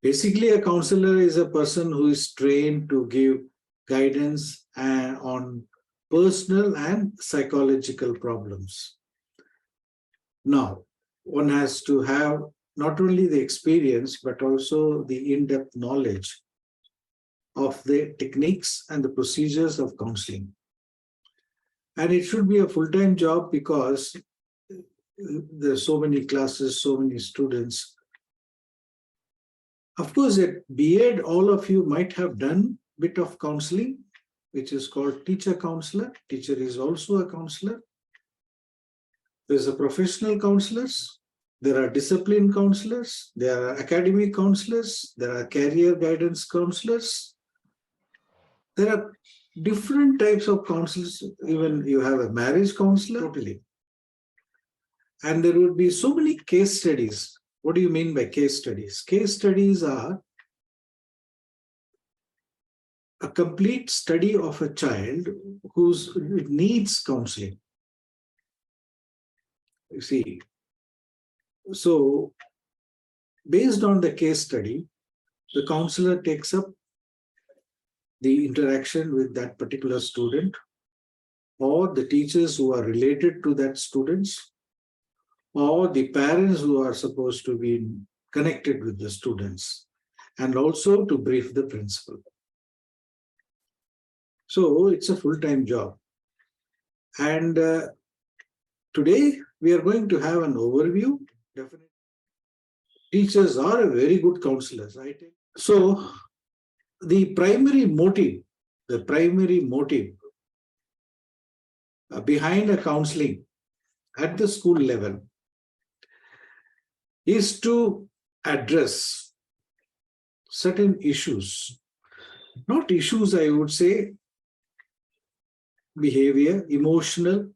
Basically, a counselor is a person who is trained to give guidance on personal and psychological problems. Now, one has to have not only the experience, but also the in-depth knowledge of the techniques and the procedures of counseling. And it should be a full-time job because there's so many classes, so many students. Of course, at B.Ed, all of you might have done a bit of counseling, which is called teacher counselor. Teacher is also a counselor. There's a professional counselors. There are discipline counselors. There are academic counselors. There are career guidance counselors. There are different types of counselors. Even you have a marriage counselor, totally. And there would be so many case studies. What do you mean by case studies? Case studies are a complete study of a child who needs counseling. You see, so based on the case study, the counselor takes up the interaction with that particular student or the teachers who are related to that students or the parents who are supposed to be connected with the students, and also to brief the principal. So it's a full-time job. And today we are going to have an overview. Definitely. Teachers are a very good counselors, right? So the primary motive behind a counseling at the school level is to address certain issues, not issues, I would say, behavior, emotional,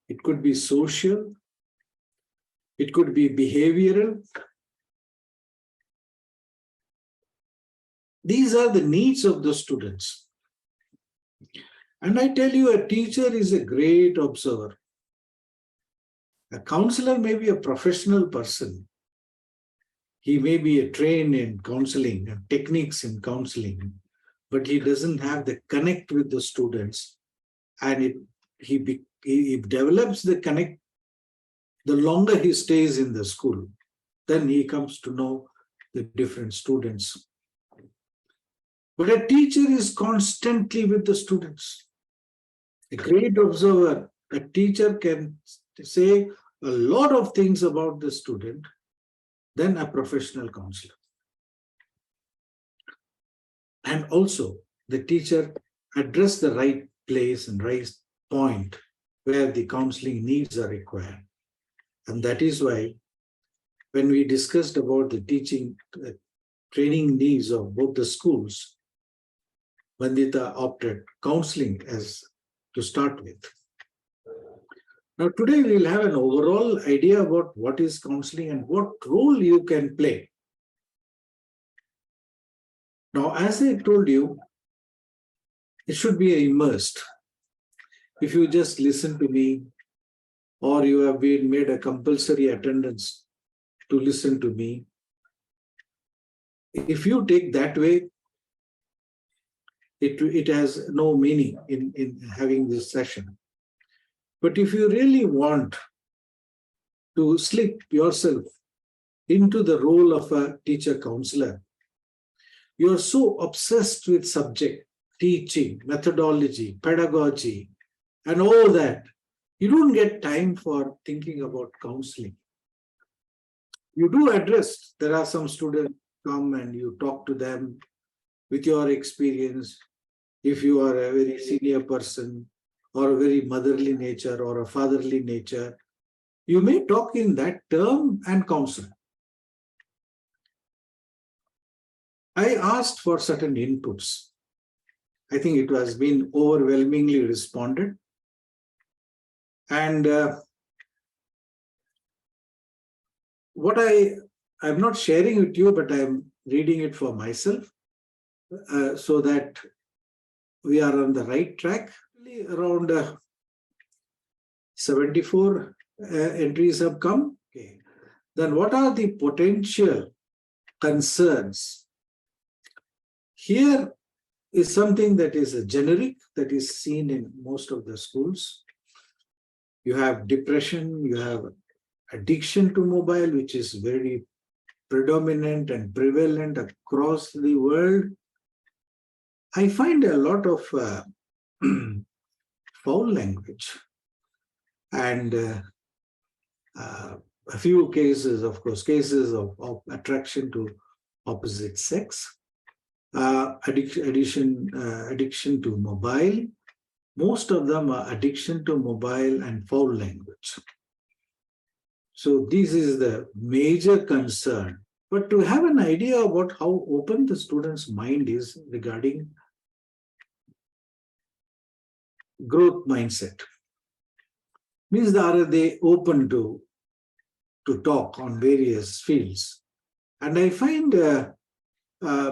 it could be social, it could be behavioral. These are the needs of the students. And I tell you, a teacher is a great observer. A counselor may be a professional person. He may be trained in counseling and techniques in counseling, but he doesn't have the connect with the students. And he develops the connect. The longer he stays in the school, then he comes to know the different students. But a teacher is constantly with the students. A great observer, a teacher can say a lot of things about the student than a professional counselor. And also, the teacher address the right place and right point where the counseling needs are required. And that is why when we discussed about the teaching, training needs of both the schools, Vandita opted counseling as to start with. Now today we'll have an overall idea about what is counseling and what role you can play. Now, as I told you, it should be immersed. If you just listen to me, or you have been made a compulsory attendance to listen to me, if you take that way, it has no meaning in having this session. But if you really want to slip yourself into the role of a teacher counselor, you are so obsessed with subject, teaching, methodology, pedagogy, and all that, you don't get time for thinking about counseling. You do address, there are some students come and you talk to them with your experience. If you are a very senior person or a very motherly nature or a fatherly nature, you may talk in that term and counsel. I asked for certain inputs. I think it has been overwhelmingly responded. And what I'm not sharing with you, but I'm reading it for myself so that we are on the right track. Around 74 entries have come. Okay. Then what are the potential concerns. Here is something that is a generic, that is seen in most of the schools. You have depression, you have addiction to mobile, which is very predominant and prevalent across the world. I find a lot of foul language and a few cases, of course, cases of attraction to opposite sex, addiction to mobile. Most of them are addiction to mobile and foul language. So this is the major concern. But to have an idea about how open the student's mind is regarding growth mindset, means that are they open to talk on various fields. And I find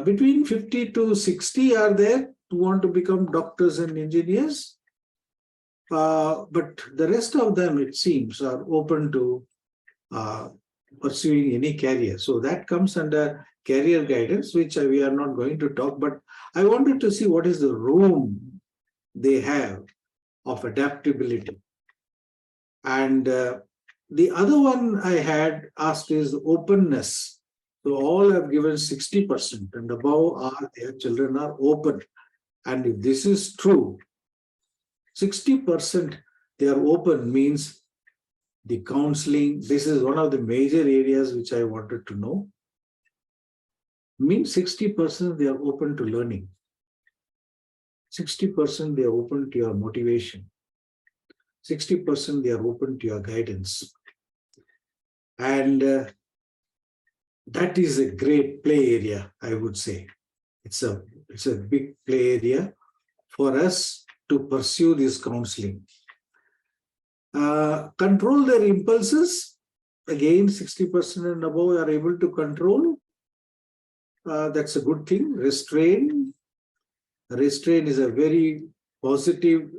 between 50 to 60 are there who want to become doctors and engineers. But the rest of them, it seems, are open to pursuing any career. So that comes under career guidance, which we are not going to talk. But I wanted to see what is the room they have of adaptability. And the other one I had asked is openness. So all have given 60% and above are their children are open. And if this is true, 60% they are open means the counseling, this is one of the major areas which I wanted to know, means 60% they are open to learning. 60% they are open to your motivation. 60% they are open to your guidance. And that is a great play area, I would say. It's a big play area for us to pursue this counseling. Control their impulses. Again, 60% and above are able to control. That's a good thing. Restrain. Restrain is a very positive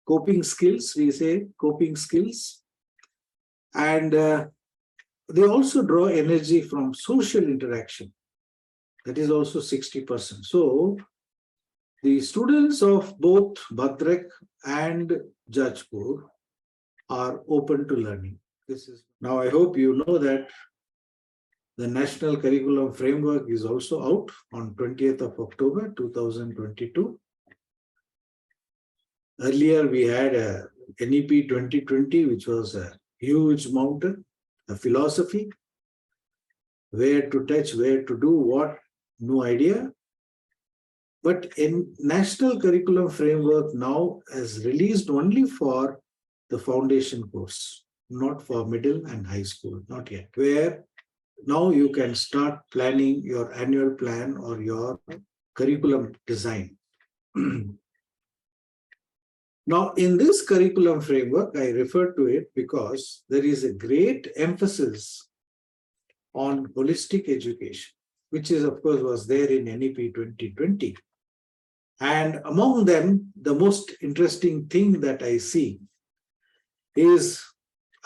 coping skills, we say, coping skills. And they also draw energy from social interaction. That is also 60%. So the students of both Bhadrak and Jajpur are open to learning. Now I hope you know that the National Curriculum Framework is also out on 20th of October 2022. Earlier we had a NEP 2020, which was a huge mountain, a philosophy, where to touch, where to do what, no idea. But in National Curriculum Framework now is released only for the foundation course, not for middle and high school, not yet, where now you can start planning your annual plan or your curriculum design. Now, in this curriculum framework, I refer to it because there is a great emphasis on holistic education, which is, of course, was there in NEP 2020. And among them, the most interesting thing that I see is,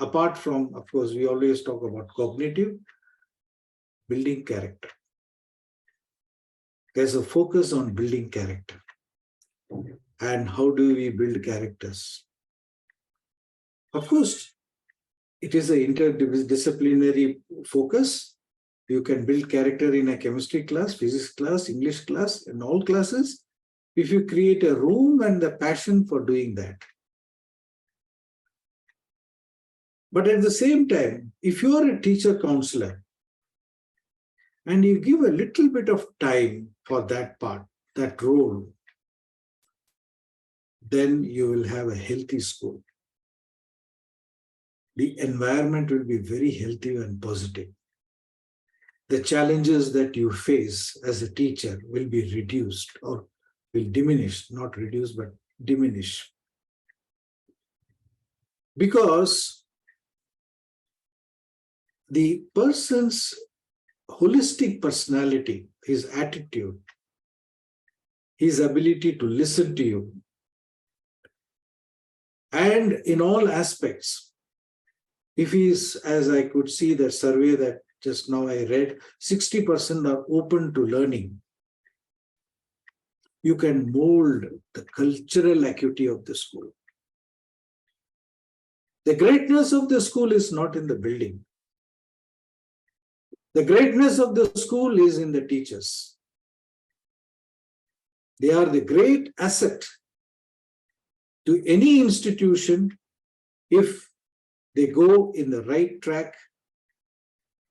apart from, of course, we always talk about cognitive, building character. There's a focus on building character. And how do we build characters? Of course, it is an interdisciplinary focus. You can build character in a chemistry class, physics class, English class, in all classes, if you create a room and the passion for doing that. But at the same time, if you are a teacher counselor and you give a little bit of time for that part, that role, then you will have a healthy school. The environment will be very healthy and positive. The challenges that you face as a teacher will be reduced or will diminish, not reduce, but diminish. Because the person's holistic personality, his attitude, his ability to listen to you, and in all aspects, if he is, as I could see the survey that just now I read 60% are open to learning. You can mold the cultural acuity of the school. The greatness of the school is not in the building. The greatness of the school is in the teachers. They are the great asset to any institution if they go in the right track,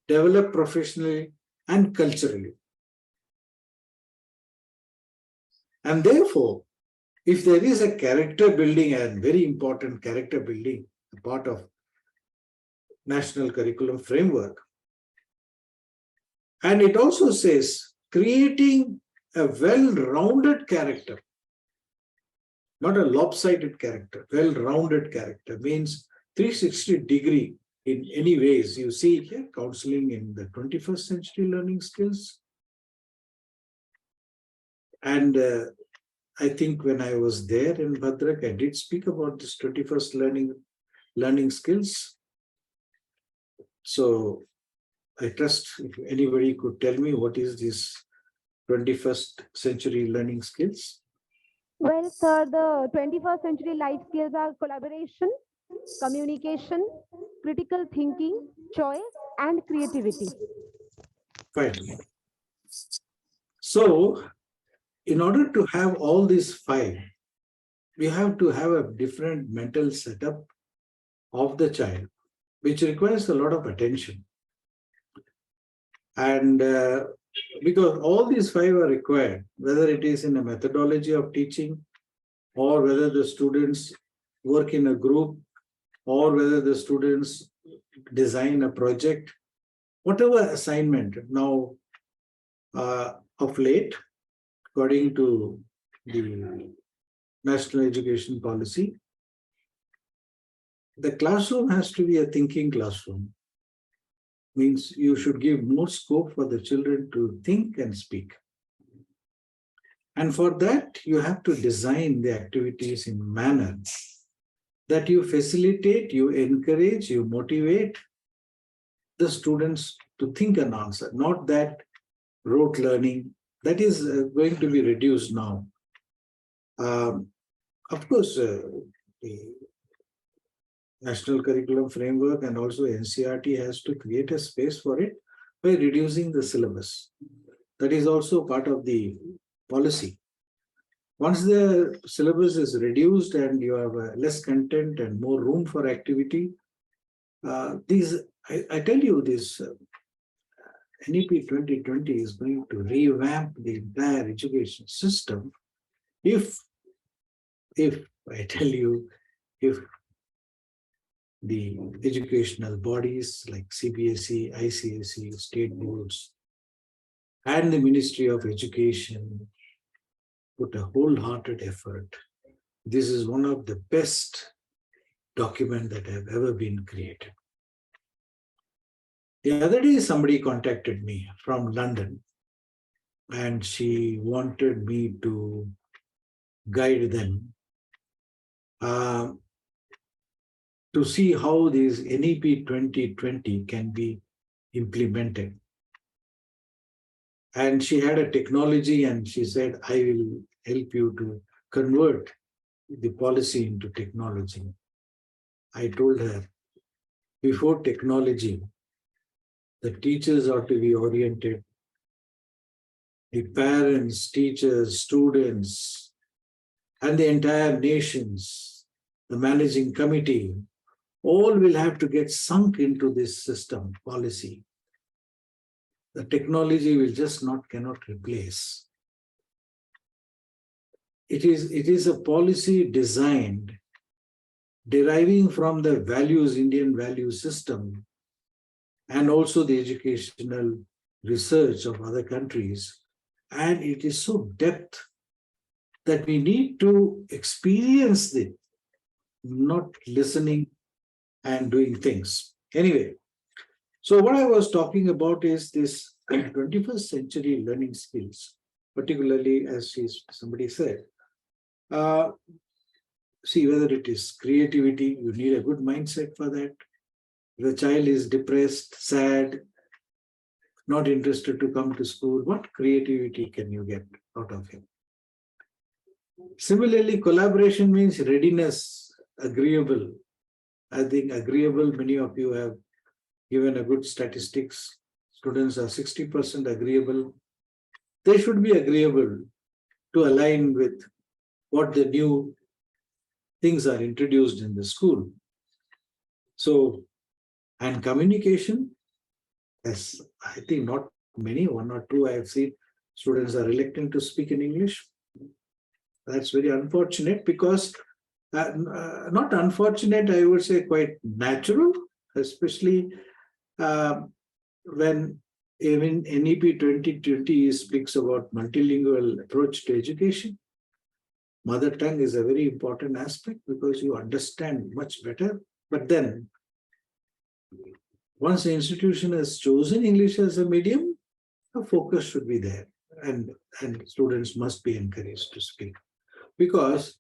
develop professionally and culturally. And therefore, if there is a character building and very important character building, a part of national curriculum framework, and it also says creating a well-rounded character, not a lopsided character, well-rounded character means 360-degree in any ways. You see here, counseling in the 21st century learning skills. And I think when I was there in Bhadrak, I did speak about this 21st learning skills. So I trust if anybody could tell me what is this 21st century learning skills. Well, sir, the 21st century life skills are collaboration, communication, critical thinking, choice, and creativity. Fine. So, in order to have all these five, we have to have a different mental setup of the child, which requires a lot of attention. And because all these five are required, whether it is in a methodology of teaching, or whether the students work in a group, or whether the students design a project, whatever assignment. Now, of late, according to the National Education Policy, the classroom has to be a thinking classroom. Means you should give more scope for the children to think and speak. And for that, you have to design the activities in a manner that you facilitate, you encourage, you motivate the students to think and answer, not that rote learning. That is going to be reduced now. Of course, the National Curriculum Framework and also NCERT has to create a space for it by reducing the syllabus. That is also part of the policy. Once the syllabus is reduced and you have less content and more room for activity, I tell you, this NEP 2020 is going to revamp the entire education system if I tell you, if the educational bodies like CBSE, ICSE, state boards, and the Ministry of Education put a wholehearted effort. This is one of the best documents that have ever been created. The other day, somebody contacted me from London, and she wanted me to guide them to see how this NEP 2020 can be implemented. And she had a technology, and she said, I will help you to convert the policy into technology. I told her, before technology, the teachers ought to be oriented. The parents, teachers, students, and the entire nations, the managing committee, all will have to get sunk into this system policy. The technology will just cannot replace. It is a policy designed, deriving from the values, Indian value system, and also the educational research of other countries. And it is so depth that we need to experience it, not listening and doing things. Anyway, so what I was talking about is this 21st century learning skills, particularly as somebody said. See, whether it is creativity, you need a good mindset for that. If the child is depressed, sad, not interested to come to school, what creativity can you get out of him? Similarly, collaboration means readiness, agreeable. I think agreeable, many of you have given a good statistics. Students are 60% agreeable. They should be agreeable to align with what the new things are introduced in the school. So, and communication, yes, I think not many, one or two I have seen students are reluctant to speak in English. That's very unfortunate because, not unfortunate, I would say quite natural, especially when even NEP 2020 speaks about multilingual approach to education. Mother tongue is a very important aspect because you understand much better. But then, once the institution has chosen English as a medium, the focus should be there, and students must be encouraged to speak, because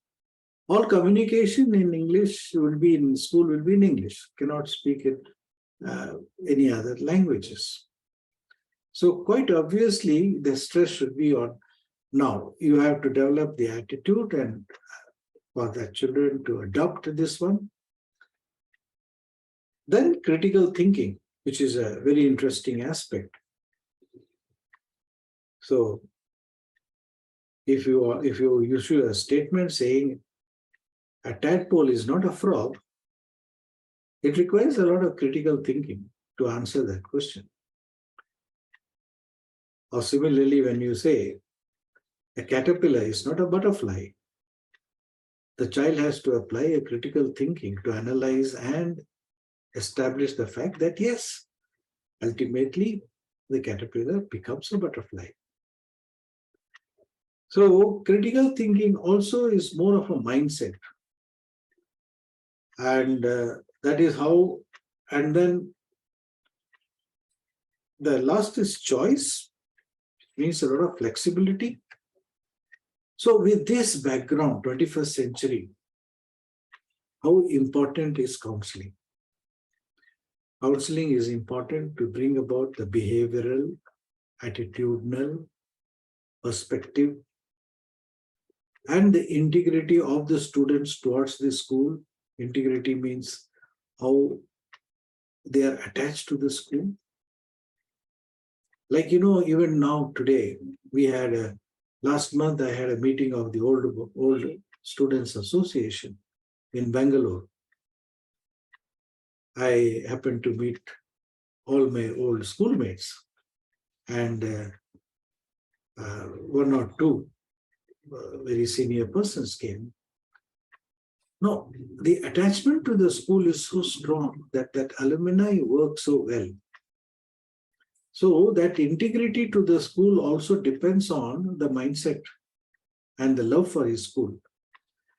all communication in English will be in school, will be in English, cannot speak in any other languages. So quite obviously, the stress should be on, now you have to develop the attitude and for the children to adopt this one. Then critical thinking, which is a very interesting aspect. So if you issue a statement saying a tadpole is not a frog, it requires a lot of critical thinking to answer that question. Or similarly, when you say a caterpillar is not a butterfly, the child has to apply a critical thinking to analyze and establish the fact that yes, ultimately the caterpillar becomes a butterfly. So critical thinking also is more of a mindset. And that is how, and then the last is choice, means a lot of flexibility. So with this background, 21st century, how important is counseling? Counseling is important to bring about the behavioral, attitudinal perspective and the integrity of the students towards the school. Integrity means how they are attached to the school. Like, even now today, we had last month I had a meeting of the old Students Association in Bangalore. I happened to meet all my old schoolmates, and one or two very senior persons came. No, the attachment to the school is so strong that alumni work so well. So that integrity to the school also depends on the mindset and the love for his school.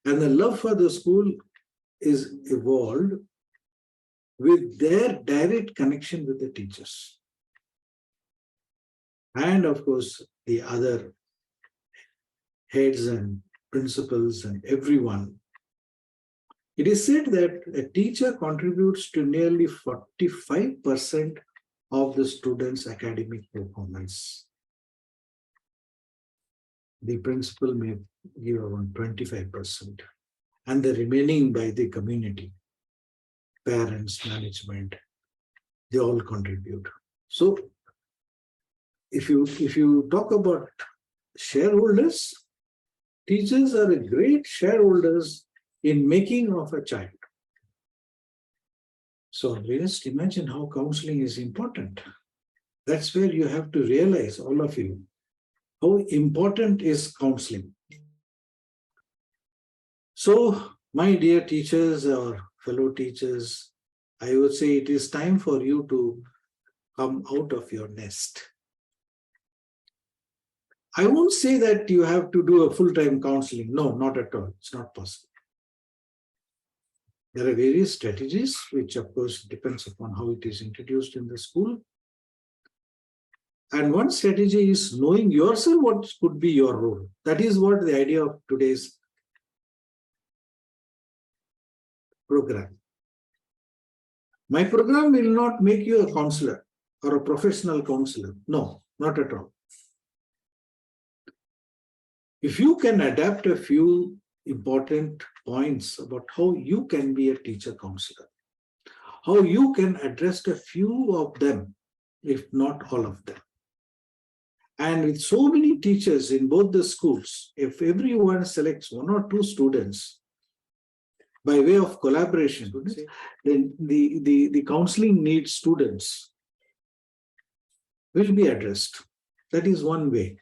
And the love for the school is evolved with their direct connection with the teachers. And of course, the other heads and principals and everyone. It is said that a teacher contributes to nearly 45% of the students' academic performance. The principal may give around 25%, and the remaining by the community, parents, management, they all contribute. So if you talk about shareholders, teachers are a great shareholders in making of a child. So just imagine how counseling is important. That's where you have to realize, all of you, how important is counseling. So, my dear teachers or fellow teachers, I would say it is time for you to come out of your nest. I won't say that you have to do a full-time counseling. No, not at all. It's not possible. There are various strategies, which of course depends upon how it is introduced in the school. And one strategy is knowing yourself what could be your role. That is what the idea of today's program. My program will not make you a counselor. or a professional counselor. No, not at all. If you can adapt a few important points about how you can be a teacher counselor, how you can address a few of them, if not all of them. And with so many teachers in both the schools, if everyone selects one or two students by way of collaboration, then the counseling needs students will be addressed. That is one way.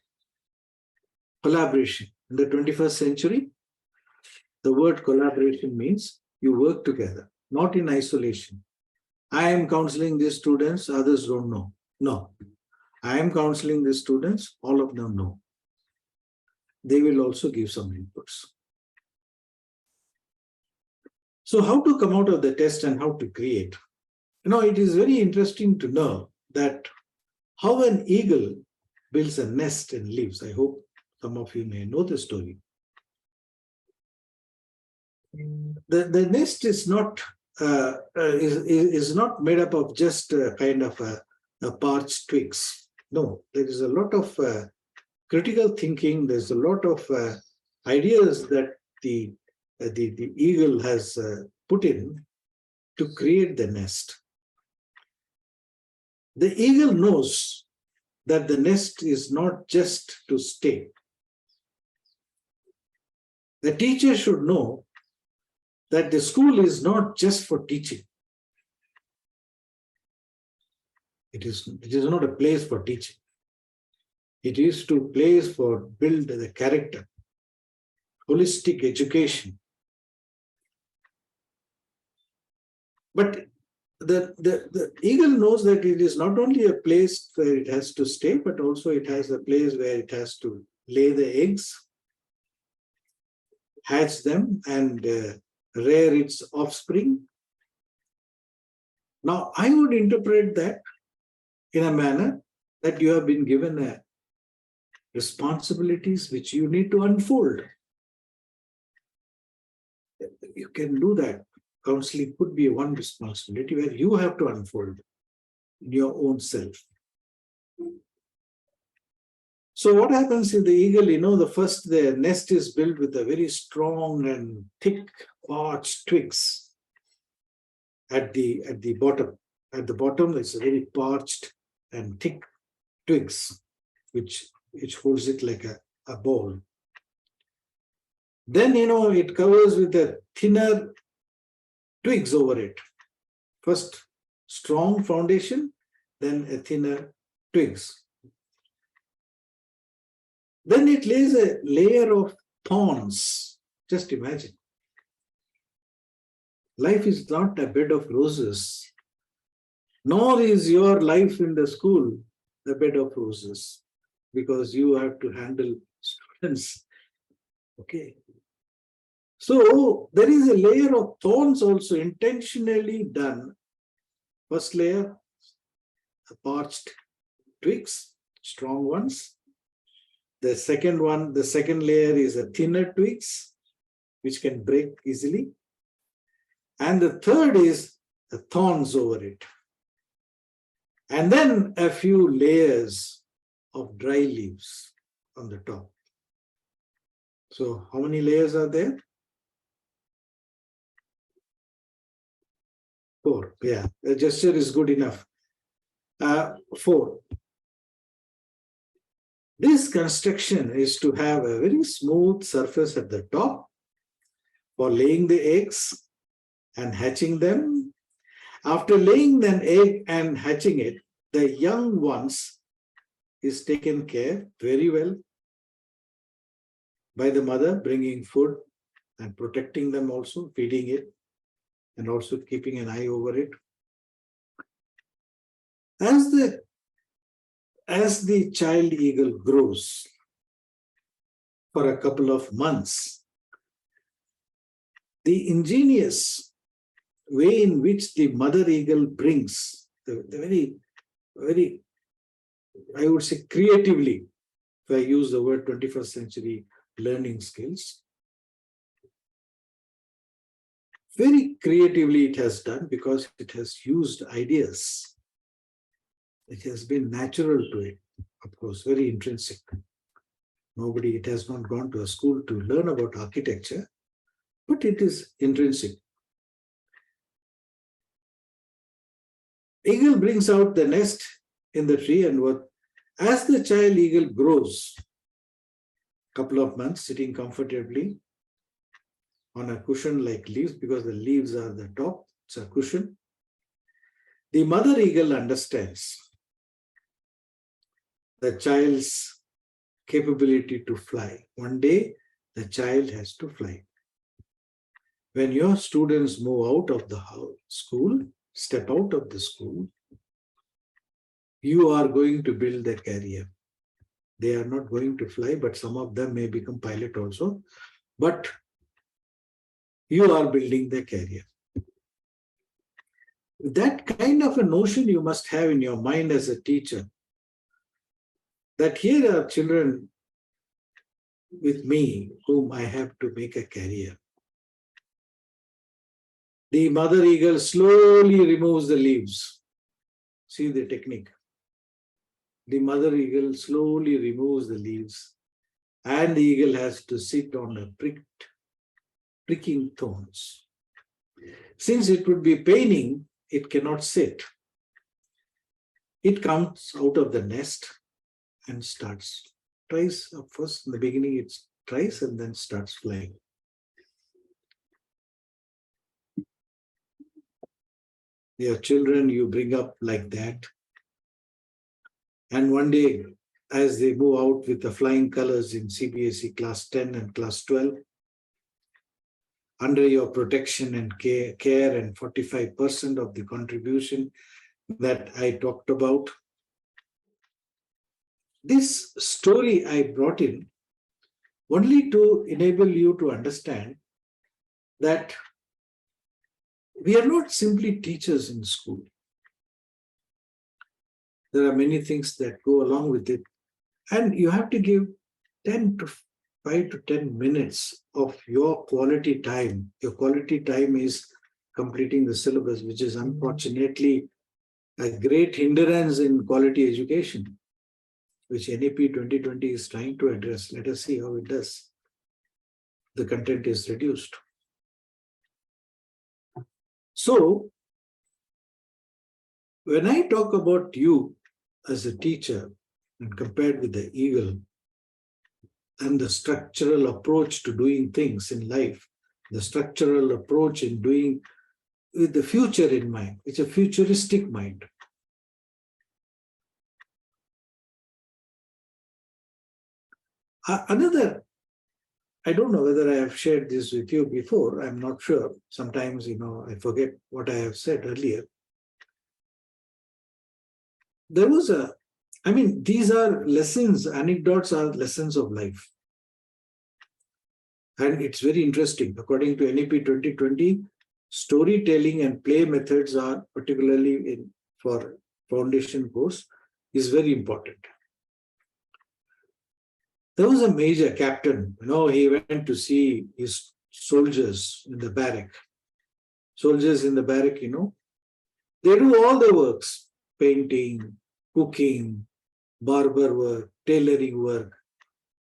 Collaboration. In the 21st century, the word collaboration means you work together, not in isolation. I am counseling these students, others don't know. No. I am counseling the students, all of them know. They will also give some inputs. So how to come out of the test and how to create? It is very interesting to know that how an eagle builds a nest and lives. I hope some of you may know the story. The nest is not not made up of just kind of a parched twigs. No, there is a lot of critical thinking. There's a lot of ideas that the eagle has put in to create the nest. The eagle knows that the nest is not just to stay. The teacher should know that the school is not just for teaching. It is not a place for teaching. It is to place for build the character, holistic education. But the eagle knows that it is not only a place where it has to stay, but also it has a place where it has to lay the eggs, hatch them, and rear its offspring. Now, I would interpret that in a manner that you have been given responsibilities which you need to unfold. You can do that. Counseling could be one responsibility where you have to unfold your own self. So what happens in the eagle, the nest is built with a very strong and thick parched twigs at the bottom. At the bottom, it's a very parched and thick twigs, which holds it like a ball. Then, it covers with a thinner twigs over it. First, strong foundation, then a thinner twigs. Then it lays a layer of thorns. Just imagine. Life is not a bed of roses, nor is your life in the school a bed of roses, because you have to handle students. Okay. So there is a layer of thorns also intentionally done. First layer, parched twigs, strong ones. The second layer is a thinner twigs, which can break easily. And the third is the thorns over it. And then a few layers of dry leaves on the top. So how many layers are there? 4. Yeah, the gesture is good enough. 4. This construction is to have a very smooth surface at the top for laying the eggs and hatching them. After laying an egg and hatching it, the young ones is taken care very well by the mother, bringing food and protecting them also, feeding it, and also keeping an eye over it. As the child eagle grows for a couple of months, the ingenious way in which the mother eagle brings the very, very, I would say creatively, if I use the word 21st century learning skills, very creatively it has done, because it has used ideas It has been natural to it, of course, very intrinsic. It has not gone to a school to learn about architecture, but it is intrinsic. Eagle brings out the nest in the tree, and as the child eagle grows, couple of months sitting comfortably on a cushion like leaves, because the leaves are the top, it's a cushion. The mother eagle understands the child's capability to fly. One day, the child has to fly. When your students move out of the school, step out of the school, you are going to build their career. They are not going to fly, but some of them may become pilot also. But you are building their career. That kind of a notion you must have in your mind as a teacher, that here are children with me whom I have to make a career. The mother eagle slowly removes the leaves. See the technique. The mother eagle slowly removes the leaves, and the eagle has to sit on the pricking thorns. Since it would be paining, it cannot sit. It comes out of the nest and tries up first. In the beginning, it tries and then starts flying. Your children you bring up like that. And one day, as they move out with the flying colors in CBSE class 10 and class 12, under your protection and care and 45% of the contribution that I talked about, this story I brought in only to enable you to understand that we are not simply teachers in school. There are many things that go along with it. And you have to give 5 to 10 minutes of your quality time. Your quality time is completing the syllabus, which is unfortunately a great hindrance in quality education, which NAP 2020 is trying to address. Let us see how it does. The content is reduced. So, when I talk about you as a teacher and compared with the eagle and the structural approach to doing things in life, the structural approach in doing with the future in mind, it's a futuristic mind. Another, I don't know whether I have shared this with you before, I'm not sure. Sometimes, I forget what I have said earlier. There was these are lessons, anecdotes are lessons of life. And it's very interesting. According to NAP 2020, storytelling and play methods are particularly for foundation course is very important. There was a major captain, he went to see his soldiers in the barrack. Soldiers in the barrack, they do all the works, painting, cooking, barber work, tailoring work,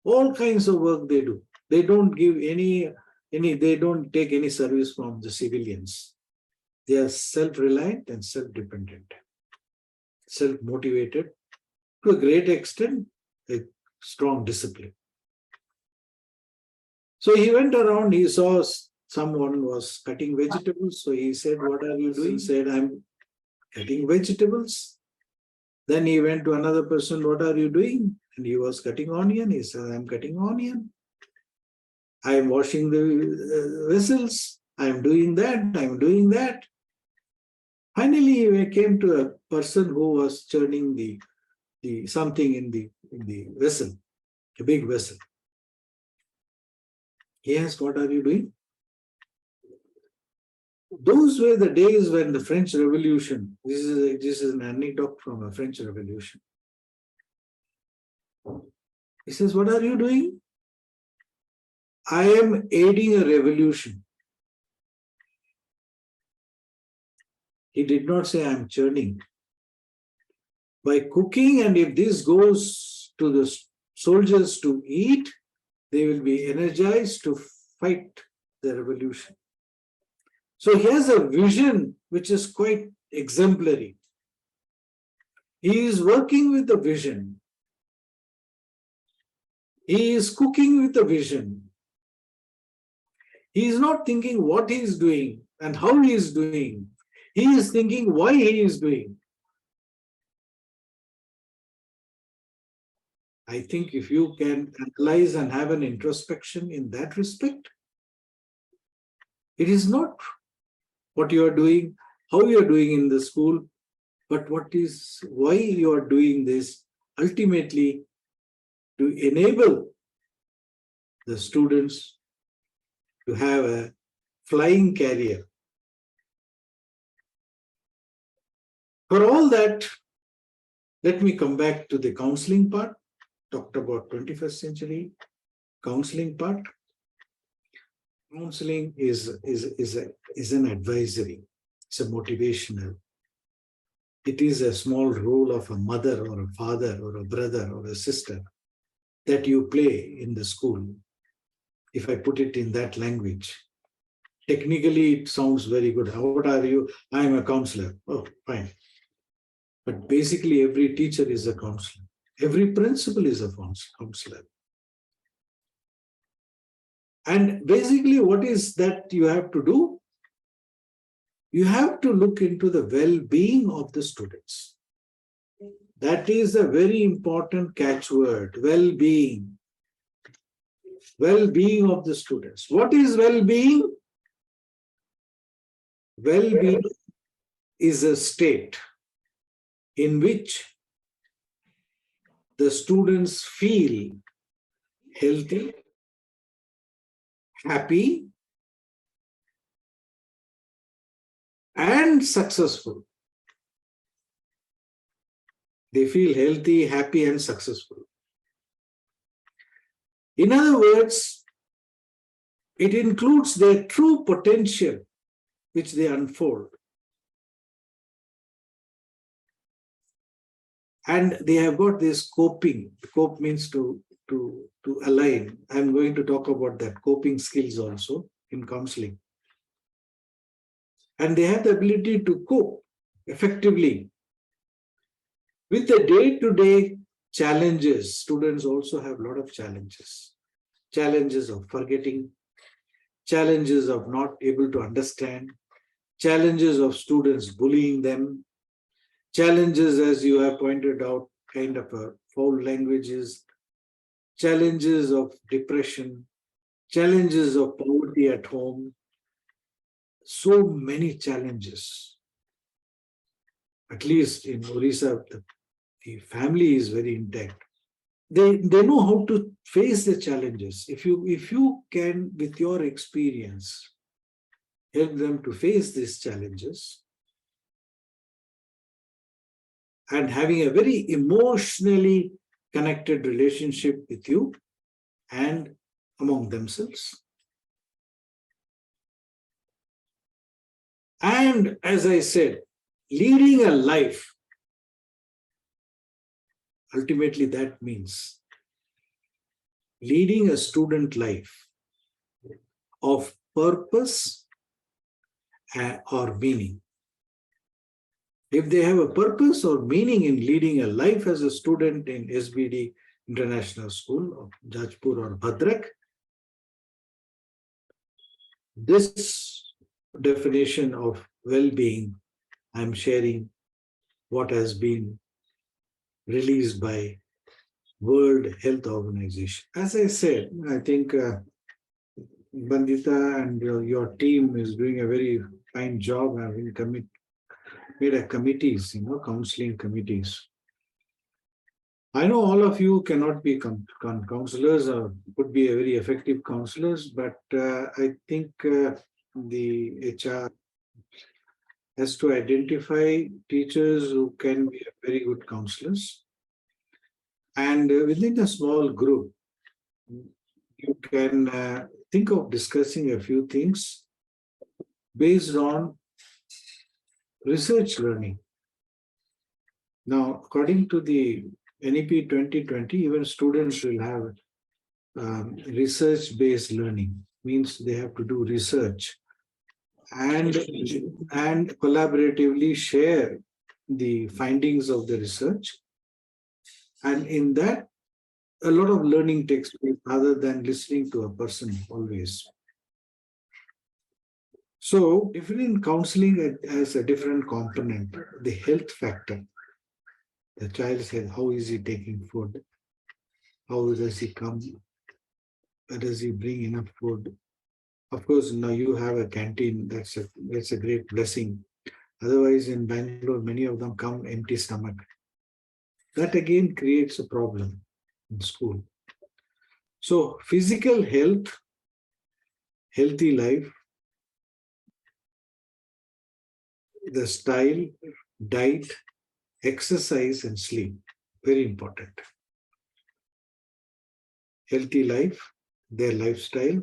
all kinds of work they do. They don't give they don't take any service from the civilians. They are self-reliant and self-dependent, self-motivated, to a great extent, a strong discipline. So he went around, he saw someone was cutting vegetables. So he said, "What are you doing?" He said, "I'm cutting vegetables." Then he went to another person, "What are you doing?" And he was cutting onion. He said, "I'm cutting onion. I'm washing the vessels. I'm doing that. I'm doing that." Finally, we came to a person who was churning the something in the vessel, a big vessel. He asked, "What are you doing?" Those were the days when the French Revolution, this is an anecdote from a French Revolution. He says, "What are you doing?" "I am aiding a revolution." He did not say, "I'm churning." by cooking, and if this goes to the soldiers to eat, they will be energized to fight the revolution. So he has a vision which is quite exemplary. He is working with the vision. He is cooking with the vision. He is not thinking what he is doing and how he is doing. He is thinking why he is doing. I think if you can analyze and have an introspection in that respect, it is not what you are doing, how you are doing in the school, but why you are doing this, ultimately to enable the students to have a flying career. For all that, let me come back to the counseling part. Talked about 21st century counseling part. Counseling is an advisory. It's a motivational. It is a small role of a mother or a father or a brother or a sister that you play in the school. If I put it in that language, technically it sounds very good. What are you? I am a counselor. Oh, fine. But basically every teacher is a counselor. Every principal is a counselor. And basically what is that you have to do? You have to look into the well-being of the students. That is a very important catchword, well-being. Well-being of the students. What is well-being? Well-being is a state in which the students feel healthy, happy, and successful. They feel healthy, happy, and successful. In other words, it includes their true potential, which they unfold. And they have got this coping. Cope means to align. I'm going to talk about that coping skills also in counseling. And they have the ability to cope effectively with the day-to-day challenges. Students also have a lot of challenges. Challenges of forgetting, challenges of not able to understand, challenges of students bullying them, challenges, as you have pointed out, kind of foul languages, challenges of depression, challenges of poverty at home, so many challenges. At least in Orissa, the family is very intact. They know how to face the challenges. If you can, with your experience, help them to face these challenges, and having a very emotionally connected relationship with you and among themselves. And as I said, leading a life, ultimately that means leading a student life of purpose or meaning. If they have a purpose or meaning in leading a life as a student in SBD International School of Jajpur or Bhadrak, this definition of well-being, I'm sharing what has been released by World Health Organization. As I said, I think Bandita and your team is doing a very fine job having made a committees, counseling committees. I know all of you cannot be counselors or could be a very effective counselors, but I think the HR has to identify teachers who can be very good counselors. And within a small group, you can think of discussing a few things based on research learning. Now, according to the NEP 2020, even students will have research-based learning, means they have to do research and collaboratively share the findings of the research. And in that, a lot of learning takes place other than listening to a person always. So, different counseling has a different component, the health factor. The child said, how is he taking food? How does he come? Does he bring enough food? Of course, now you have a canteen. That's a great blessing. Otherwise, in Bangalore, many of them come empty stomach. That again creates a problem in school. So, physical health, healthy life, the style, diet, exercise, and sleep. Very important. Healthy life, their lifestyle.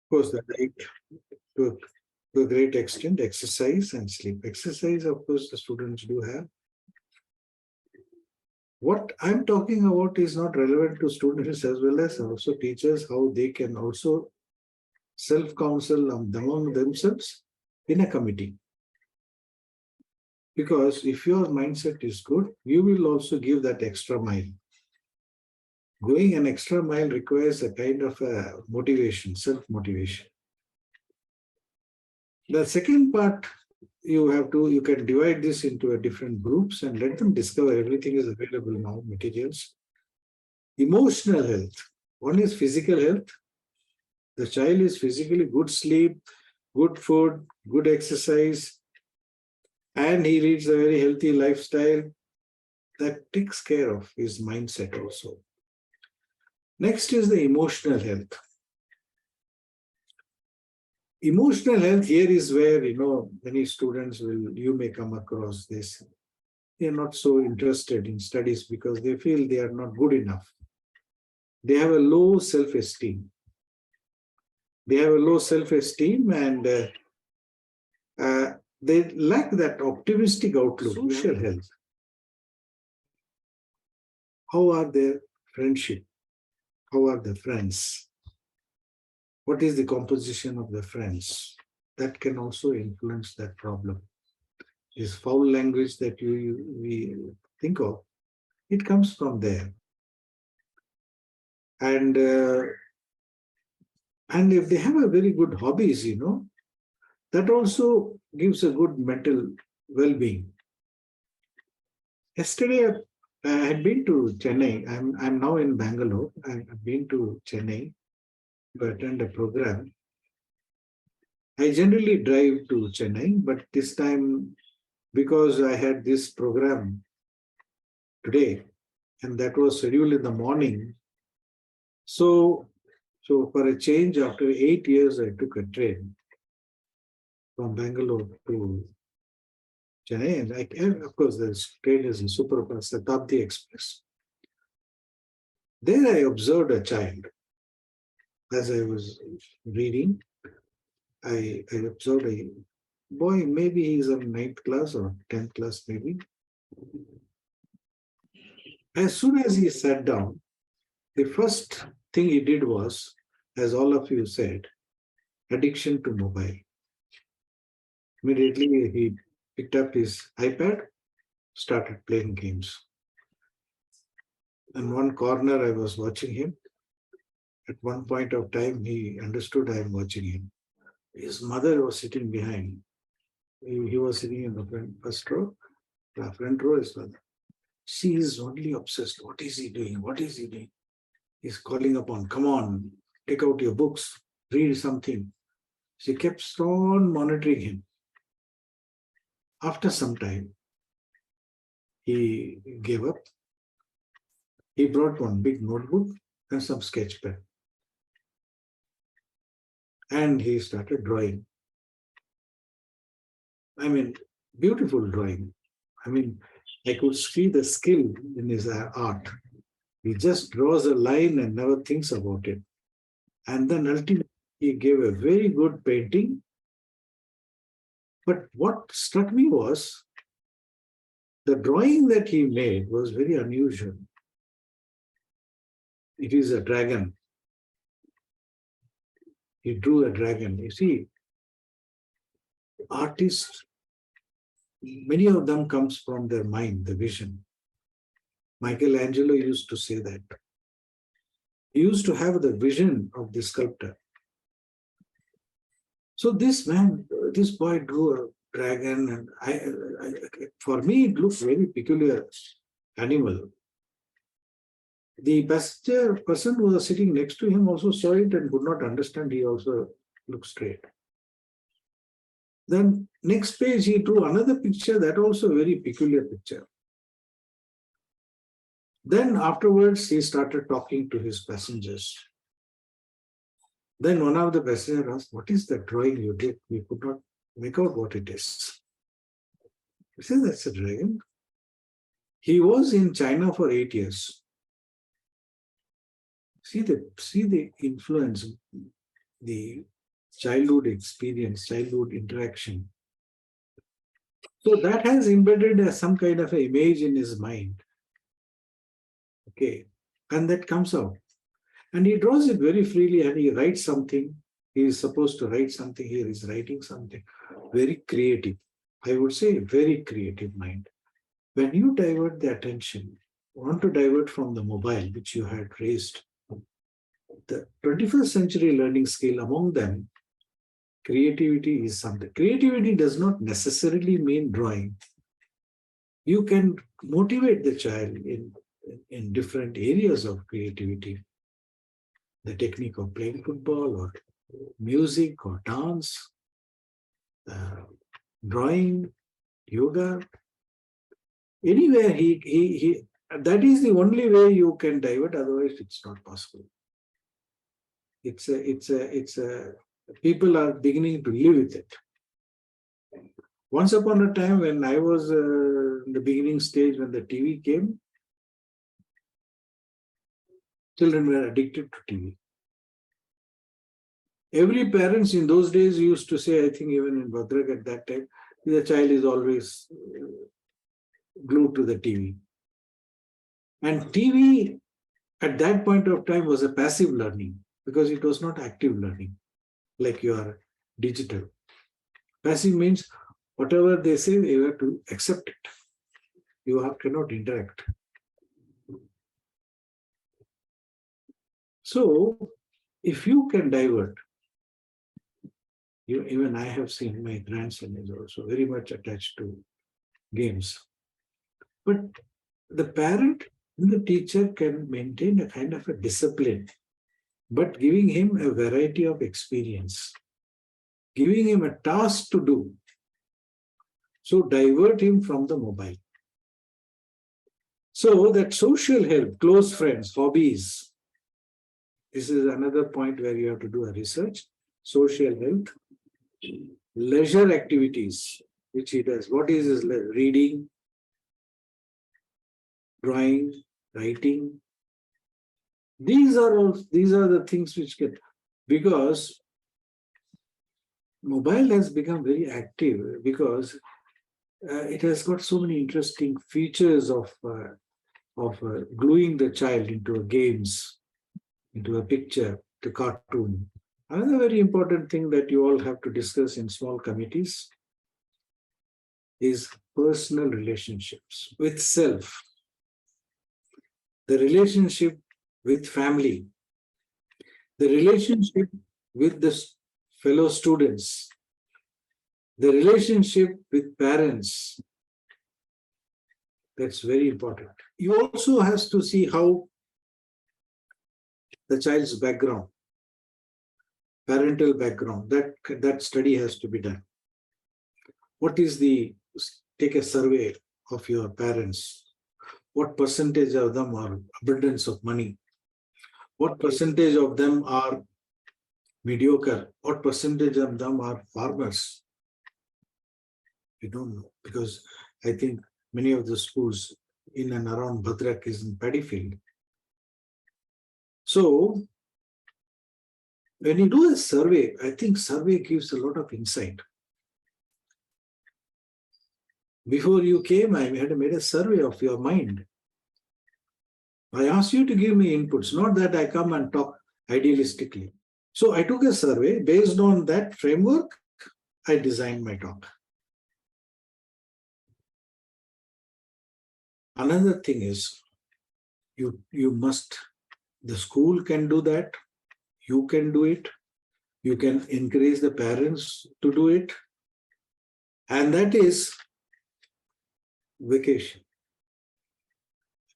Of course, the diet to a great extent, exercise and sleep. Exercise, of course, the students do have. What I'm talking about is not relevant to students as well as also teachers, how they can also self-counsel among themselves in a committee. Because if your mindset is good, you will also give that extra mile. Going an extra mile requires a kind of a motivation, self-motivation. The second part, you can divide this into a different groups and let them discover everything is available now, materials. Emotional health. One is physical health. The child is physically good sleep, good food, good exercise, and he leads a very healthy lifestyle that takes care of his mindset also. Next is the emotional health. Emotional health here is where, many students you may come across this. They are not so interested in studies because they feel they are not good enough. They have a low self-esteem. And they lack that optimistic outlook. Social health. How are their friendship? How are the friends? What is the composition of the friends? That can also influence that problem. This foul language that we think of, it comes from there. And if they have a very good hobbies, that also gives a good mental well-being. Yesterday, I had been to Chennai. I'm now in Bangalore. I've been to Chennai to attend a program. I generally drive to Chennai, but this time, because I had this program today, and that was scheduled in the morning. So for a change, after 8 years, I took a train from Bangalore to Chennai, and of course, the train is a superfast Shatabdi Express. There I observed a child. As I was reading, I observed a boy, maybe he's in 9th class or 10th class, maybe. As soon as he sat down, the first thing he did was, as all of you said, addiction to mobile. Immediately he picked up his iPad, started playing games. In one corner, I was watching him. At one point of time, he understood I am watching him. His mother was sitting behind. He was sitting in the first row. The front row is mother. She is only obsessed. What is he doing? What is he doing? He's calling upon, come on, take out your books, read something. She kept on monitoring him. After some time, he gave up. He brought one big notebook and some sketch pen. And he started drawing. I mean, beautiful drawing. I mean, I could see the skill in his art. He just draws a line and never thinks about it. And then ultimately, he gave a very good painting. But what struck me was the drawing that he made was very unusual. It is a dragon. He drew a dragon. You see, artists, many of them comes from their mind, the vision. Michelangelo used to say that. He used to have the vision of the sculptor. So this man, this boy drew a dragon, and for me, it looks very peculiar animal. The person who was sitting next to him also saw it and could not understand. He also looked straight. Then next page, he drew another picture, that also very peculiar picture. Then afterwards, he started talking to his passengers. Then one of the passengers asked, "What is the drawing you did? We could not make out what it is." He said, "That's a dragon." He was in China for 8 years. See the influence, the childhood experience, childhood interaction. So that has embedded some kind of an image in his mind. Okay. And that comes out. And he draws it very freely and he writes something. He is supposed to write something here. He's writing something. Very creative. I would say very creative mind. When you divert the attention, want to divert from the mobile, which you had raised, the 21st century learning skill among them, creativity is something. Creativity does not necessarily mean drawing. You can motivate the child in different areas of creativity. The technique of playing football or music or dance, drawing, yoga. Anywhere that is the only way you can divert, otherwise it's not possible. People are beginning to live with it. Once upon a time, when I was in the beginning stage, when the TV came, children were addicted to TV. Every parents in those days used to say, I think even in Bhadrak at that time, the child is always glued to the TV. And TV at that point of time was a passive learning because it was not active learning like your digital. Passive means whatever they say, you have to accept it. You cannot interact. So if you can divert, even I have seen my grandson is also very much attached to games. But the parent and the teacher can maintain a kind of a discipline, but giving him a variety of experience, giving him a task to do. So divert him from the mobile. So that social help, close friends, hobbies, this is another point where you have to do a research. Social health, leisure activities, which he does. What is his reading, drawing, writing? These are the things which get, because mobile has become very active because it has got so many interesting features of gluing the child into games, into a picture, to cartoon. Another very important thing that you all have to discuss in small committees is personal relationships with self, the relationship with family, the relationship with the fellow students, the relationship with parents. That's very important. You also have to see how the child's background, parental background, that study has to be done. Take a survey of your parents. What percentage of them are abundance of money? What percentage of them are mediocre? What percentage of them are farmers? We don't know, because I think many of the schools in and around Bhadrak is in paddy field. So when you do a survey, I think survey gives a lot of insight. Before you came, I had made a survey of your mind. I asked you to give me inputs, not that I come and talk idealistically. So I took a survey. Based on that framework, I designed my talk. Another thing is, you must, the school can do that, you can do it, you can encourage the parents to do it, and that is vacation.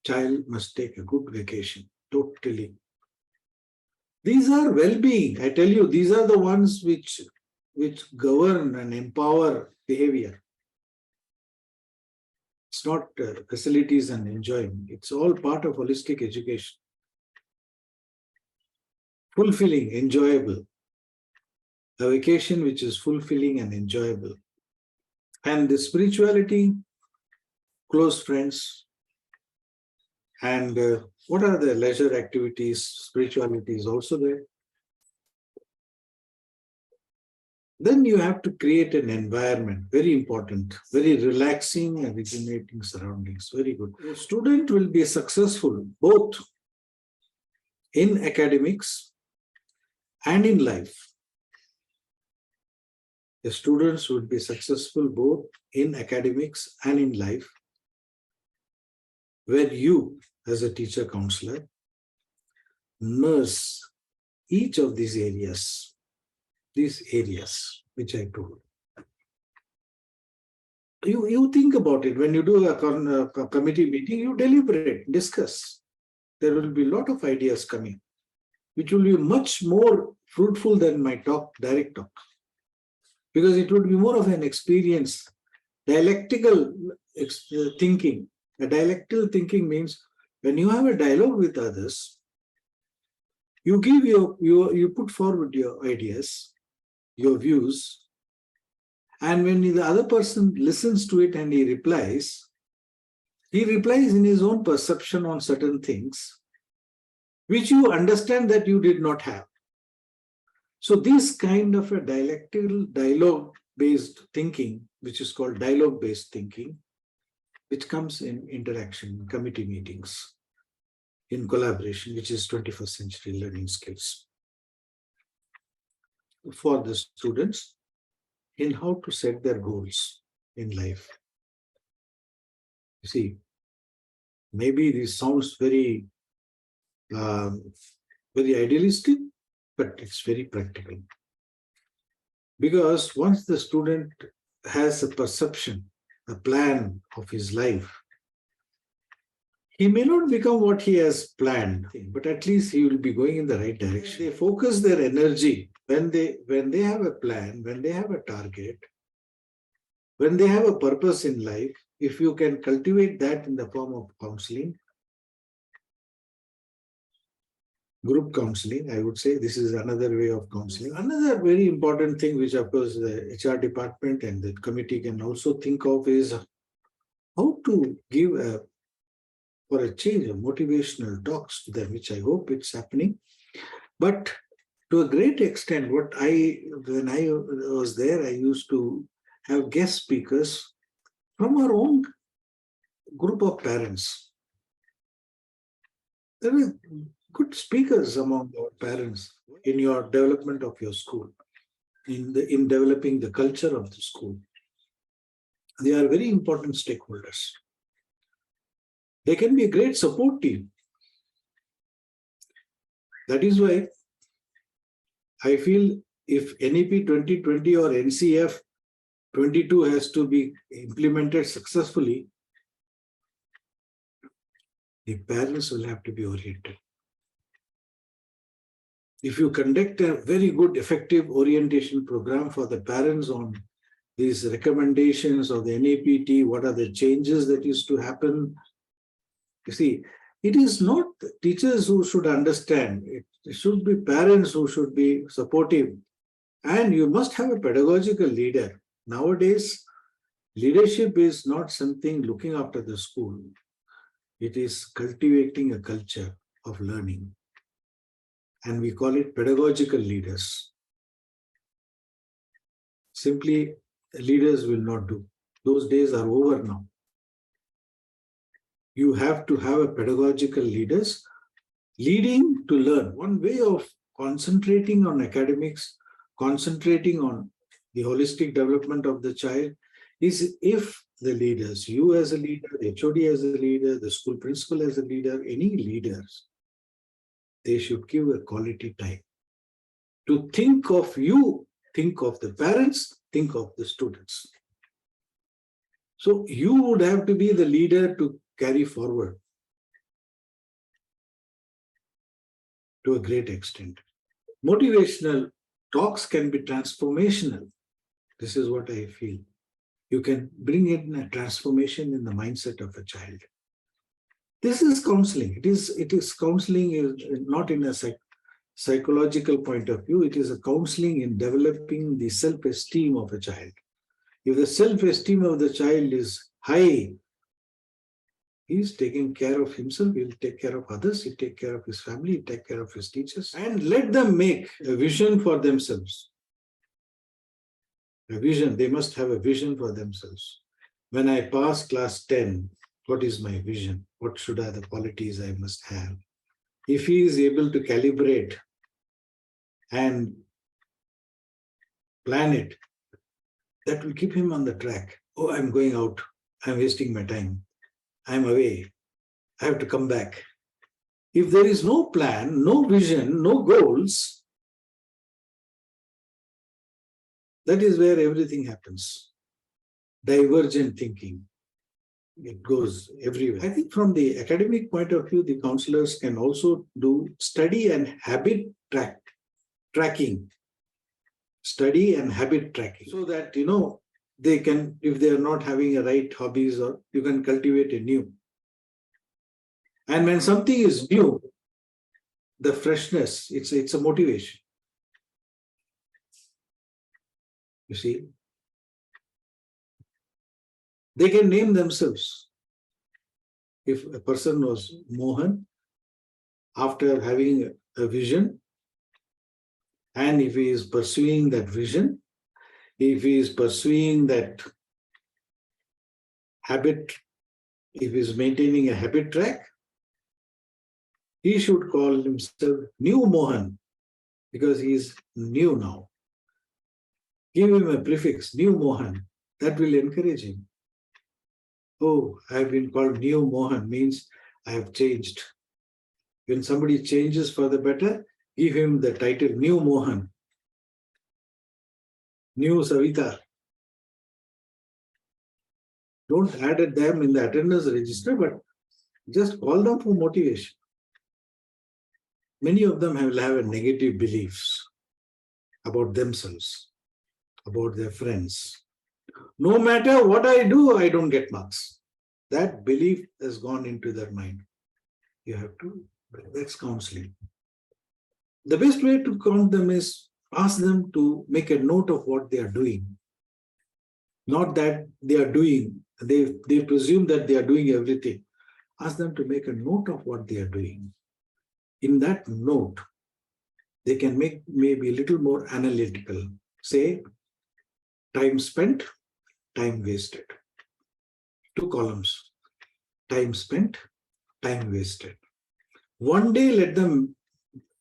Child must take a good vacation, totally. These are well-being. I tell you, these are the ones which govern and empower behavior. It's not facilities and enjoyment. It's all part of holistic education. Fulfilling, enjoyable. A vacation which is fulfilling and enjoyable. And the spirituality, close friends. And what are the leisure activities? Spirituality is also there. Then you have to create an environment, very important, very relaxing and rejuvenating surroundings. Very good. A student will be successful both in academics and in life. The students will be successful both in academics and in life, where you, as a teacher counselor, nurse each of these areas which I told. You think about it. When you do a committee meeting, you deliberate, discuss. There will be a lot of ideas coming, which will be much more fruitful than my talk, direct talk. Because it would be more of an experience, dialectical thinking. A dialectical thinking means when you have a dialogue with others, you give you put forward your ideas, your views, and when the other person listens to it and he replies in his own perception on certain things, which you understand that you did not have. So this kind of a dialectical, dialogue-based thinking, which is called dialogue-based thinking, which comes in interaction, committee meetings, in collaboration, which is 21st century learning skills for the students in how to set their goals in life. You see, maybe this sounds very, very idealistic, but it's very practical. Because once the student has a perception, a plan of his life, he may not become what he has planned, but at least he will be going in the right direction. They focus their energy when they have a plan, when they have a target, when they have a purpose in life. If you can cultivate that in the form of counseling, group counseling, I would say this is another way of counseling. Another very important thing, which of course the HR department and the committee can also think of, is how to give for a change of motivational talks to them, which I hope it's happening. But to a great extent, when I was there, I used to have guest speakers from our own group of parents. There are good speakers among our parents in your development of your school, in developing the culture of the school. They are very important stakeholders. They can be a great support team. That is why I feel if NEP 2020 or NCF 22 has to be implemented successfully, the parents will have to be oriented. If you conduct a very good, effective orientation program for the parents on these recommendations of the NAPT, what are the changes that used to happen? You see, it is not teachers who should understand. It should be parents who should be supportive. And you must have a pedagogical leader. Nowadays, leadership is not something looking after the school. It is cultivating a culture of learning. And we call it pedagogical leaders. Simply, leaders will not do. Those days are over now. You have to have a pedagogical leaders leading to learn. One way of concentrating on academics, concentrating on the holistic development of the child is if the leaders, you as a leader, the HOD as a leader, the school principal as a leader, any leaders, they should give a quality time to think of you, think of the parents, think of the students. So you would have to be the leader to carry forward to a great extent. Motivational talks can be transformational. This is what I feel. You can bring in a transformation in the mindset of a child. This is counseling. It is counseling is not in a psychological point of view. It is a counseling in developing the self-esteem of a child. If the self-esteem of the child is high, he's taking care of himself, he'll take care of others, he'll take care of his family, he'll take care of his teachers, and let them make a vision for themselves. A vision, they must have a vision for themselves. When I pass class 10, what is my vision? What should are the qualities I must have? If he is able to calibrate and plan it, that will keep him on the track. Oh, I'm going out, I'm wasting my time, I'm away, I have to come back. If there is no plan, no vision, no goals, that is where everything happens. Divergent thinking. It goes everywhere. I think from the academic point of view, the counselors can also do study and habit tracking. Study and habit tracking. So that, they can, if they are not having a right hobbies, or you can cultivate a new. And when something is new, the freshness, it's a motivation. You see, they can name themselves. If a person was Mohan, after having a vision, and if he is pursuing that vision, if he is pursuing that habit, if he is maintaining a habit track, he should call himself New Mohan, because he is new now. Give him a prefix, New Mohan. That will encourage him. Oh, I have been called New Mohan, means I have changed. When somebody changes for the better, give him the title New Mohan, New Savita. Don't add them in the attendance register, but just call them for motivation. Many of them will have negative beliefs about themselves, about their friends. No matter what I do, I don't get marks. That belief has gone into their mind. You have to, that's counseling. The best way to count them is ask them to make a note of what they are doing. Not that they are doing, they presume that they are doing everything. Ask them to make a note of what they are doing. In that note, they can make maybe a little more analytical. Say, time spent, time wasted. 2 columns. Time spent, time wasted. One day, let them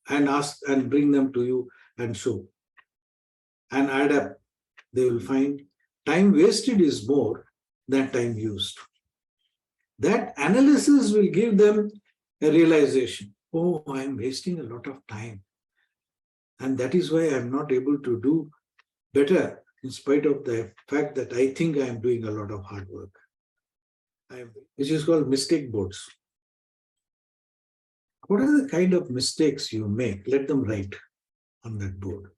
and ask and bring them to you and show. And add up. They will find time wasted is more than time used. That analysis will give them a realization. Oh, I am wasting a lot of time. And that is why I am not able to do better in spite of the fact that I think I am doing a lot of hard work. Which is called mistake boards. What are the kind of mistakes you make? Let them write on that board.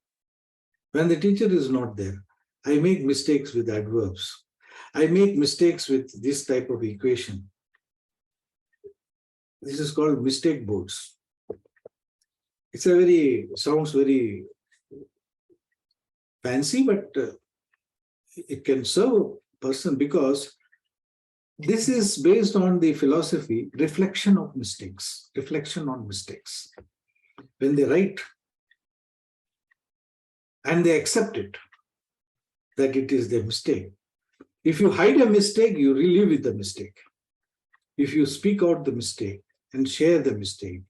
When the teacher is not there, I make mistakes with adverbs. I make mistakes with this type of equation. This is called mistake boards. Sounds very fancy, but it can serve a person, because this is based on the philosophy, reflection of mistakes, reflection on mistakes. When they write and they accept it, that it is their mistake, If you hide a mistake, you relive with the mistake. If you speak out the mistake and share the mistake,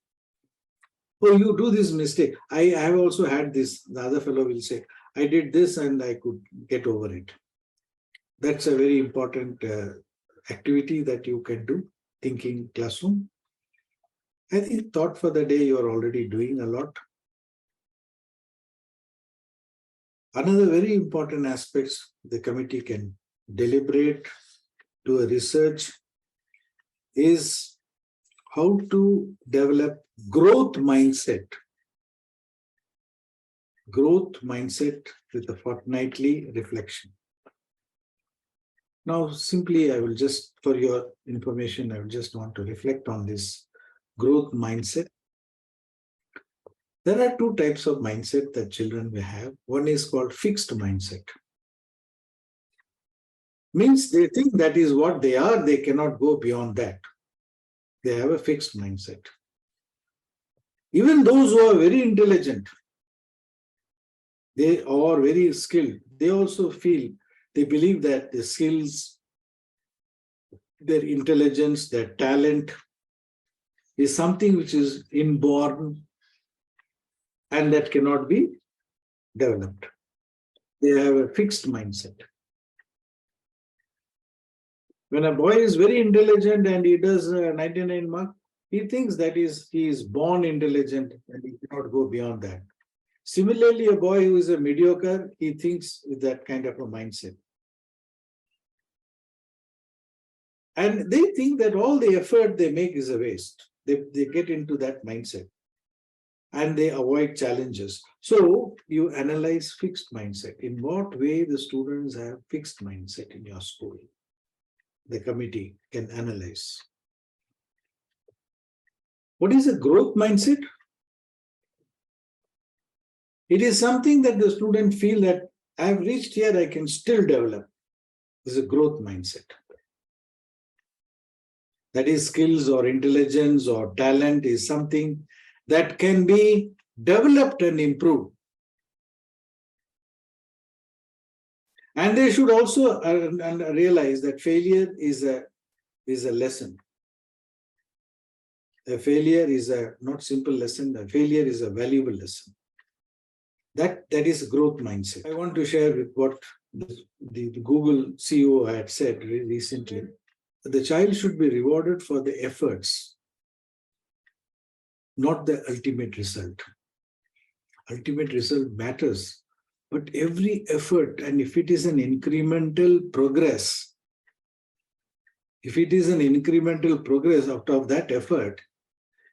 oh, you do this mistake. I have also had this. The other fellow will say, I did this and I could get over it. That's a very important activity that you can do, thinking classroom. I think thought for the day you are already doing a lot. Another very important aspect the committee can deliberate, do a research, is how to develop growth mindset. Growth mindset with a fortnightly reflection. Now, simply, I will just, for your information, I will just want to reflect on this growth mindset. There are two types of mindset that children will have. One is called fixed mindset. Means they think that is what they are, they cannot go beyond that. They have a fixed mindset. Even those who are very intelligent, they are very skilled, they also feel, they believe that the skills, their intelligence, their talent is something which is inborn and that cannot be developed. They have a fixed mindset. When a boy is very intelligent and he does 99 mark, he thinks that he is born intelligent and he cannot go beyond that. Similarly, a boy who is a mediocre, he thinks with that kind of a mindset. And they think that all the effort they make is a waste. They get into that mindset and they avoid challenges. So you analyze fixed mindset. In what way the students have fixed mindset in your school? The committee can analyze. What is a growth mindset? It is something that the student feel that I have reached here, I can still develop. This is a growth mindset. That is skills or intelligence or talent is something that can be developed and improved. And they should also realize that failure is a lesson. A failure is a not simple lesson. A failure is a valuable lesson. That is growth mindset. I want to share with what the Google CEO had said recently. The child should be rewarded for the efforts, not the ultimate result. Ultimate result matters, but every effort, and if it is an incremental progress, out of that effort,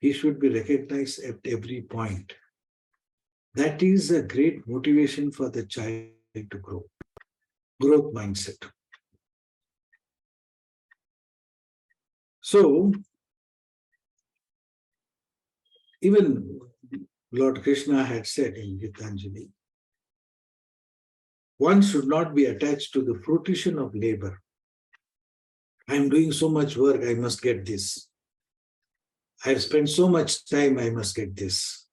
he should be recognized at every point. That is a great motivation for the child to grow. Growth mindset. So, even Lord Krishna had said in Gitanjali, one should not be attached to the fruition of labor. I am doing so much work, I must get this. I have spent so much time, I must get this.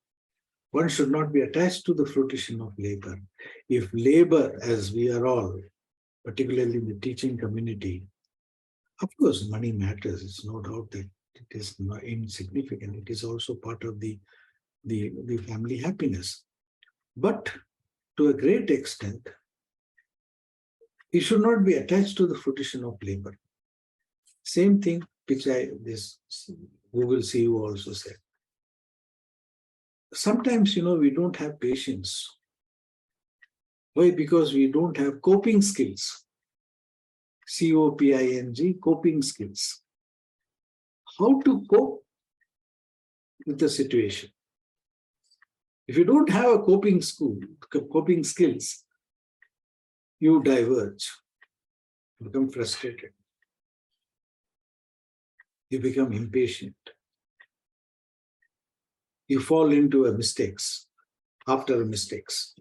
One should not be attached to the fruition of labor. If labor, as we are all, particularly in the teaching community, of course, money matters. It's no doubt that it is not insignificant. It is also part of the family happiness. But to a great extent, it should not be attached to the fruition of labor. Same thing which this Google CEO also said. Sometimes, we don't have patience. Why? Because we don't have coping skills. COPING, coping skills. How to cope with the situation. If you don't have a coping skills, you diverge, you become frustrated, you become impatient, you fall into mistakes after mistakes.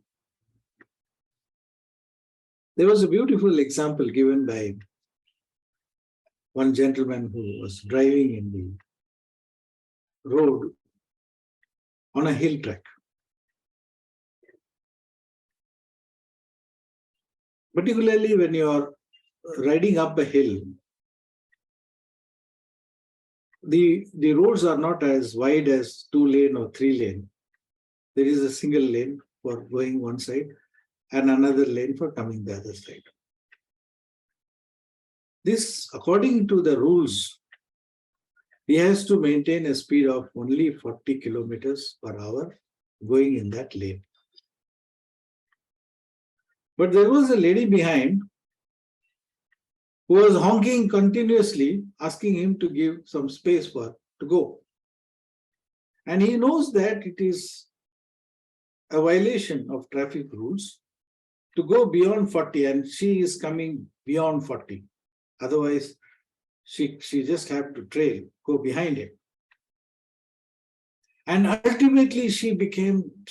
There was a beautiful example given by one gentleman who was driving in the road on a hill track. Particularly when you are riding up a hill, the roads are not as wide as 2 lane or 3 lane. There is a single lane for going one side and another lane for coming the other side. This, according to the rules, he has to maintain a speed of only 40 kilometers per hour going in that lane. But there was a lady behind who was honking continuously, asking him to give some space for to go. And he knows that it is a violation of traffic rules to go beyond 40, and she is coming beyond 40. Otherwise, she just have to trail, go behind him. And ultimately, she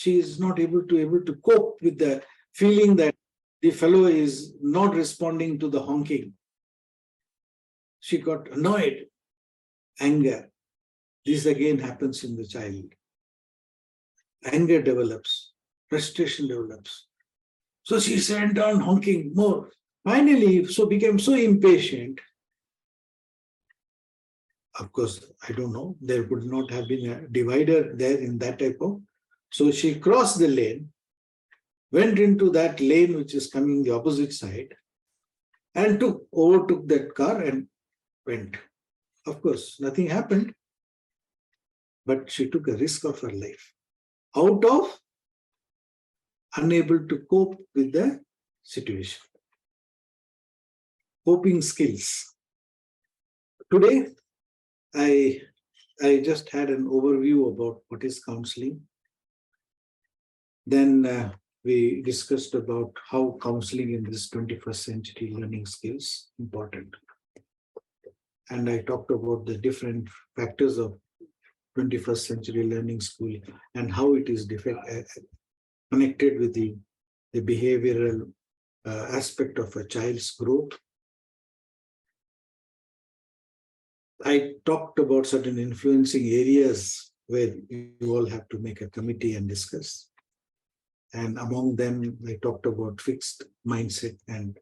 is not able to cope with the feeling that the fellow is not responding to the honking. She got annoyed, anger. This again happens in the child. Anger develops, frustration develops. So she went on honking more. Finally, became so impatient. Of course, I don't know, there would not have been a divider there in that type of. So she crossed the lane, went into that lane which is coming the opposite side, and overtook that car and went. Of course, nothing happened, but she took a risk of her life out of unable to cope with the situation. Coping skills. Today, I just had an overview about what is counseling. Then we discussed about how counseling in this 21st century learning skills important. And I talked about the different factors of 21st century learning school and how it is connected with the behavioral aspect of a child's growth. I talked about certain influencing areas where you all have to make a committee and discuss. And among them, I talked about fixed mindset and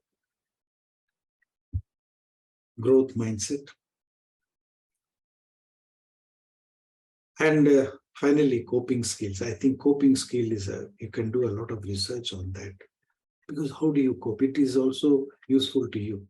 growth mindset. And finally, coping skills. I think coping skill is you can do a lot of research on that. Because how do you cope? It is also useful to you.